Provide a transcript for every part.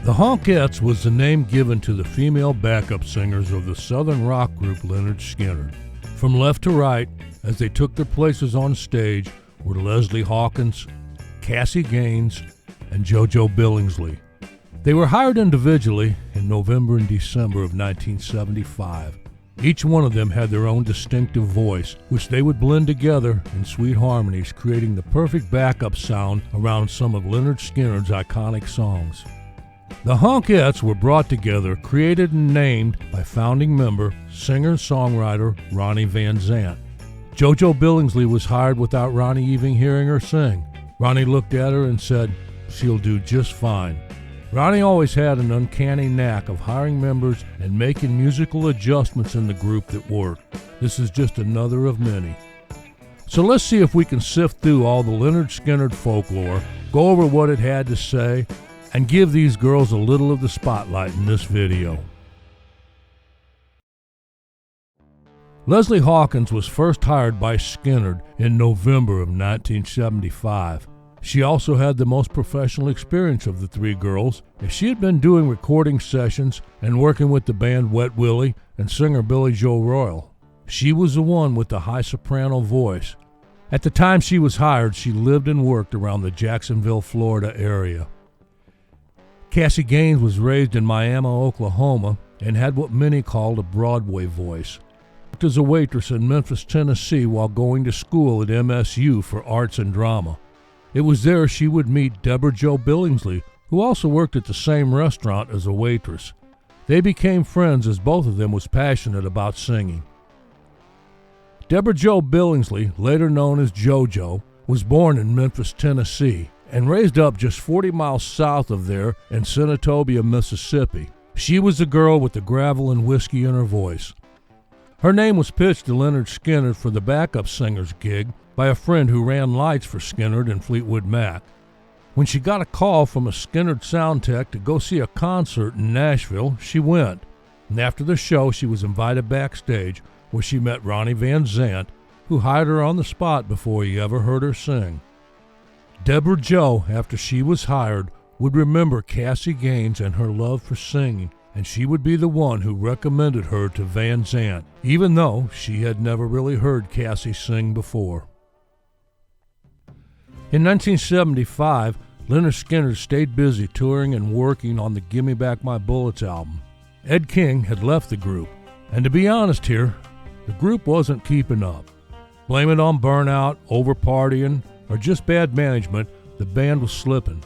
The Honkettes was the name given to the female backup singers of the southern rock group Lynyrd Skynyrd. From left to right, as they took their places on stage, were Leslie Hawkins, Cassie Gaines, and JoJo Billingsley. They were hired individually in November and December of 1975. Each one of them had their own distinctive voice, which they would blend together in sweet harmonies, creating the perfect backup sound around some of Lynyrd Skynyrd's iconic songs. The Honkettes were brought together, created and named by founding member, singer-songwriter Ronny Van Zant. JoJo Billingsley was hired without Ronny even hearing her sing. Ronny looked at her and said, "She'll do just fine." Ronny always had an uncanny knack of hiring members and making musical adjustments in the group that worked. This is just another of many. So let's see if we can sift through all the Lynyrd Skynyrd folklore, go over what it had to say, and give these girls a little of the spotlight in this video. Leslie Hawkins was first hired by Skynyrd in November of 1975. She also had the most professional experience of the three girls, as she had been doing recording sessions and working with the band Wet Willie and singer Billy Joe Royal. She was the one with the high soprano voice. At the time she was hired, she lived and worked around the Jacksonville, Florida area. Cassie Gaines was raised in Miami, Oklahoma, and had what many called a Broadway voice. She worked as a waitress in Memphis, Tennessee, while going to school at MSU for arts and drama. It was there she would meet Deborah Jo Billingsley, who also worked at the same restaurant as a waitress. They became friends as both of them was passionate about singing. Deborah Jo Billingsley, later known as JoJo, was born in Memphis, Tennessee, and raised up just 40 miles south of there in Senatobia, Mississippi. She was the girl with the gravel and whiskey in her voice. Her name was pitched to Lynyrd Skynyrd for the backup singer's gig by a friend who ran lights for Skynyrd and Fleetwood Mac. When she got a call from a Skynyrd sound tech to go see a concert in Nashville, she went. And after the show, she was invited backstage, where she met Ronny Van Zant, who hired her on the spot before he ever heard her sing. Deborah Jo, after she was hired, would remember Cassie Gaines and her love for singing, and she would be the one who recommended her to Van Zant, even though she had never really heard Cassie sing before. In 1975, Lynyrd Skynyrd stayed busy touring and working on the Gimme Back My Bullets album. Ed King had left the group, and to be honest here, the group wasn't keeping up. Blame it on burnout, over-partying, or just bad management, the band was slipping.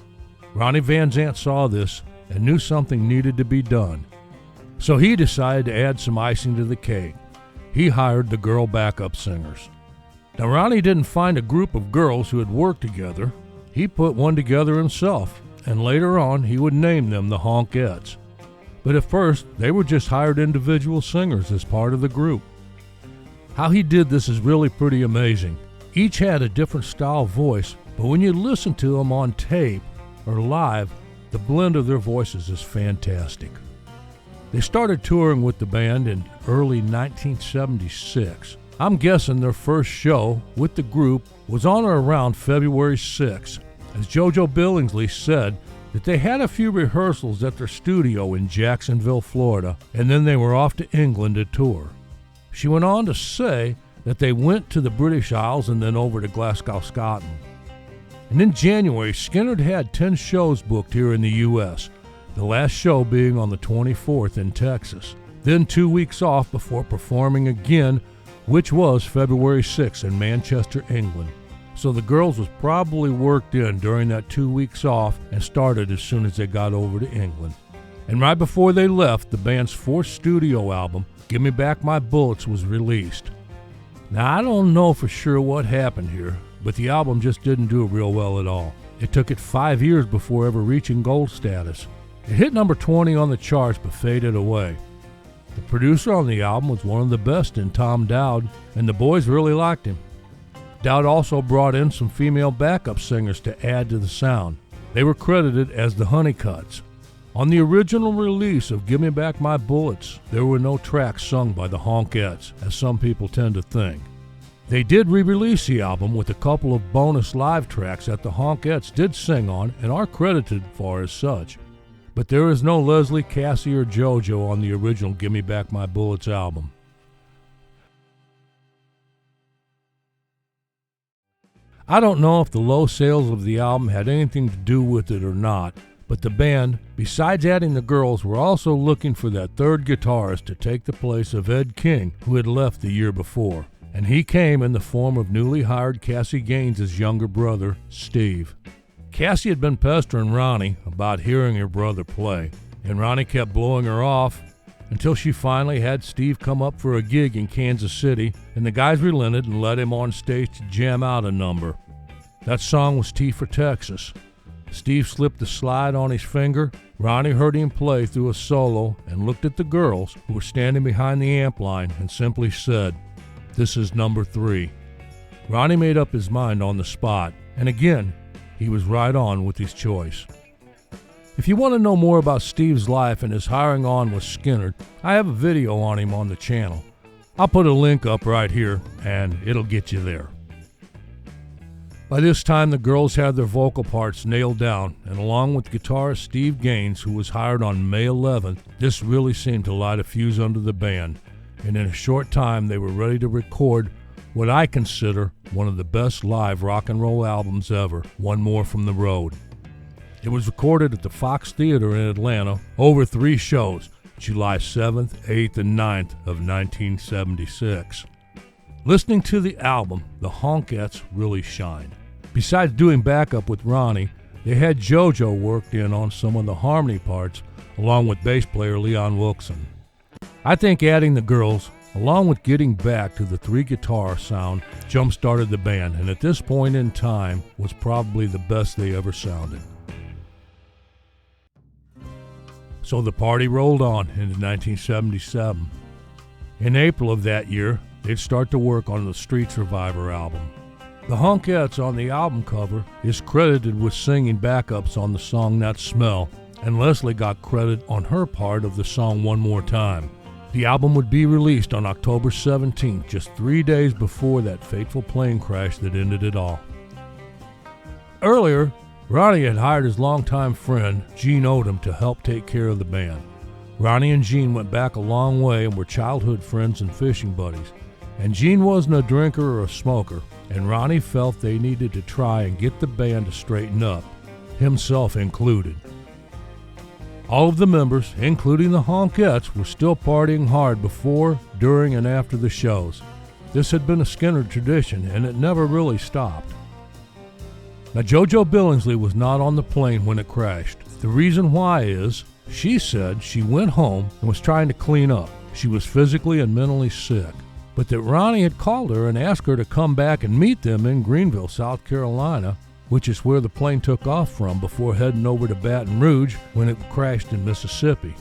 Ronny Van Zant saw this and knew something needed to be done. So he decided to add some icing to the cake. He hired the girl backup singers. Now Ronny didn't find a group of girls who had worked together. He put one together himself, and later on he would name them the Honkettes. But at first, they were just hired individual singers as part of the group. How he did this is really pretty amazing. Each had a different style voice, but when you listen to them on tape or live, the blend of their voices is fantastic. They started touring with the band in early 1976. I'm guessing their first show with the group was on or around February 6, as JoJo Billingsley said that they had a few rehearsals at their studio in Jacksonville, Florida, and then they were off to England to tour. She went on to say that they went to the British Isles and then over to Glasgow, Scotland. And in January, Skynyrd had 10 shows booked here in the U.S., the last show being on the 24th in Texas. Then 2 weeks off before performing again, which was February 6th in Manchester, England. So the girls was probably worked in during that 2 weeks off and started as soon as they got over to England. And right before they left, the band's fourth studio album, Gimme Back My Bullets, was released. Now, I don't know for sure what happened here, but the album just didn't do real well at all. It took it 5 years before ever reaching gold status. It hit number 20 on the charts but faded away. The producer on the album was one of the best in Tom Dowd, and the boys really liked him. Dowd also brought in some female backup singers to add to the sound. They were credited as the Honkettes. On the original release of Gimme Back My Bullets, there were no tracks sung by the Honkettes, as some people tend to think. They did re-release the album with a couple of bonus live tracks that the Honkettes did sing on and are credited for as such. but there is no Leslie, Cassie, or JoJo on the original Gimme Back My Bullets album. I don't know if the low sales of the album had anything to do with it or not, but the band, besides adding the girls, were also looking for that third guitarist to take the place of Ed King, who had left the year before. And he came in the form of newly hired Cassie Gaines's younger brother, Steve. Cassie had been pestering Ronny about hearing her brother play, and Ronny kept blowing her off until she finally had Steve come up for a gig in Kansas City, and the guys relented and let him on stage to jam out a number. That song was T for Texas. Steve slipped the slide on his finger. Ronny heard him play through a solo and looked at the girls who were standing behind the amp line and simply said, "This is number 3. Ronny made up his mind on the spot, and again, he was right on with his choice. If you want to know more about Steve's life and his hiring on with Skynyrd, I have a video on him on the channel. I'll put a link up right here, and it'll get you there. By this time, the girls had their vocal parts nailed down, and along with guitarist Steve Gaines, who was hired on May 11th, this really seemed to light a fuse under the band, and in a short time they were ready to record what I consider one of the best live rock and roll albums ever, One More from the Road. It was recorded at the Fox Theater in Atlanta over 3 shows, July 7th, 8th, and 9th of 1976. Listening to the album, the Honkettes really shined. Besides doing backup with Ronny, they had JoJo worked in on some of the harmony parts, along with bass player Leon Wilkeson. I think adding the girls, along with getting back to the 3-guitar sound, jump-started the band, and at this point in time was probably the best they ever sounded. So the party rolled on into 1977. In April of that year, they'd start to work on the Street Survivor album. The Honkettes on the album cover is credited with singing backups on the song That Smell, and Leslie got credit on her part of the song One More Time. The album would be released on October 17th, just 3 days before that fateful plane crash that ended it all. Earlier, Ronny had hired his longtime friend, Gene Odom, to help take care of the band. Ronny and Gene went back a long way and were childhood friends and fishing buddies. And Gene wasn't a drinker or a smoker, and Ronny felt they needed to try and get the band to straighten up, himself included. All of the members, including the Honkettes, were still partying hard before, during, and after the shows. This had been a Skynyrd tradition, and it never really stopped. Now, JoJo Billingsley was not on the plane when it crashed. The reason why is, she said she went home and was trying to clean up. She was physically and mentally sick, but that Ronny had called her and asked her to come back and meet them in Greenville, South Carolina, which is where the plane took off from before heading over to Baton Rouge when it crashed in Mississippi.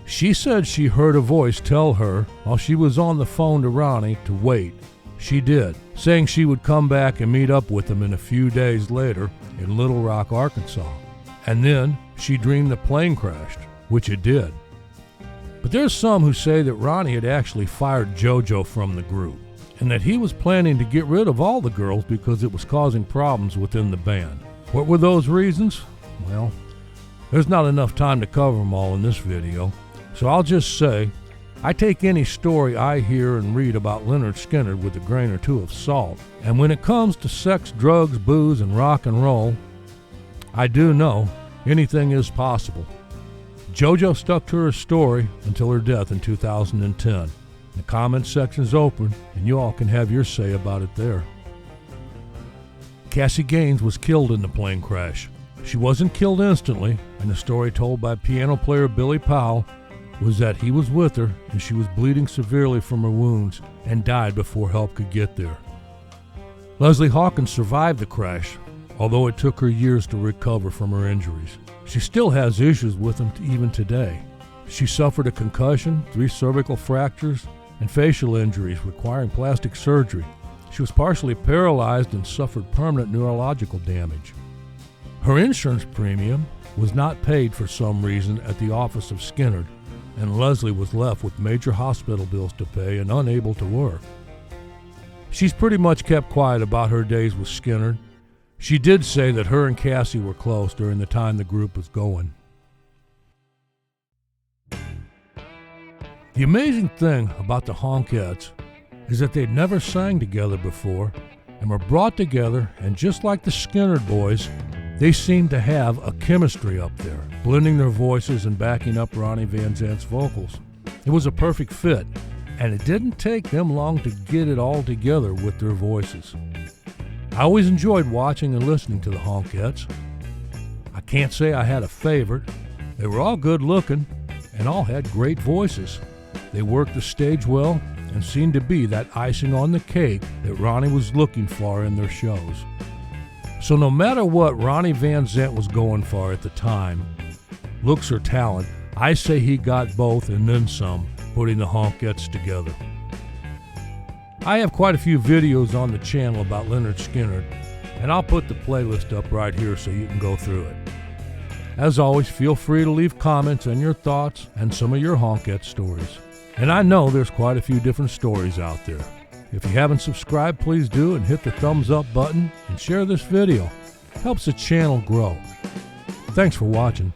She said she heard a voice tell her while she was on the phone to Ronny to wait. She did, saying she would come back and meet up with them in a few days later in Little Rock, Arkansas. And then she dreamed the plane crashed, which it did. But there's some who say that Ronny had actually fired JoJo from the group, and that he was planning to get rid of all the girls because it was causing problems within the band. What were those reasons? Well, there's not enough time to cover them all in this video, so I'll just say, I take any story I hear and read about Lynyrd Skynyrd with a grain or two of salt, and when it comes to sex, drugs, booze, and rock and roll, I do know anything is possible. JoJo stuck to her story until her death in 2010. The comment section's open, and you all can have your say about it there. Cassie Gaines was killed in the plane crash. She wasn't killed instantly, and the story told by piano player Billy Powell was that he was with her and she was bleeding severely from her wounds and died before help could get there. Leslie Hawkins survived the crash, although it took her years to recover from her injuries. She still has issues with them even today. She suffered a concussion, 3 cervical fractures, and facial injuries requiring plastic surgery. She was partially paralyzed and suffered permanent neurological damage. Her insurance premium was not paid for some reason at the office of Skynyrd, and Leslie was left with major hospital bills to pay and unable to work. She's pretty much kept quiet about her days with Skynyrd. She did say that her and Cassie were close during the time the group was going. The amazing thing about the Honkettes is that they'd never sang together before and were brought together, and just like the Skynyrd boys, they seemed to have a chemistry up there, blending their voices and backing up Ronny Van Zant's vocals. It was a perfect fit, and it didn't take them long to get it all together with their voices. I always enjoyed watching and listening to the Honkettes. I can't say I had a favorite. They were all good looking and all had great voices. They worked the stage well and seemed to be that icing on the cake that Ronny was looking for in their shows. So no matter what Ronny Van Zant was going for at the time, looks or talent, I say he got both and then some, putting the Honkettes together. I have quite a few videos on the channel about Lynyrd Skynyrd, and I'll put the playlist up right here so you can go through it. As always, feel free to leave comments and your thoughts and some of your Honkette stories. And I know there's quite a few different stories out there. If you haven't subscribed, please do, and hit the thumbs up button and share this video. It helps the channel grow. Thanks for watching.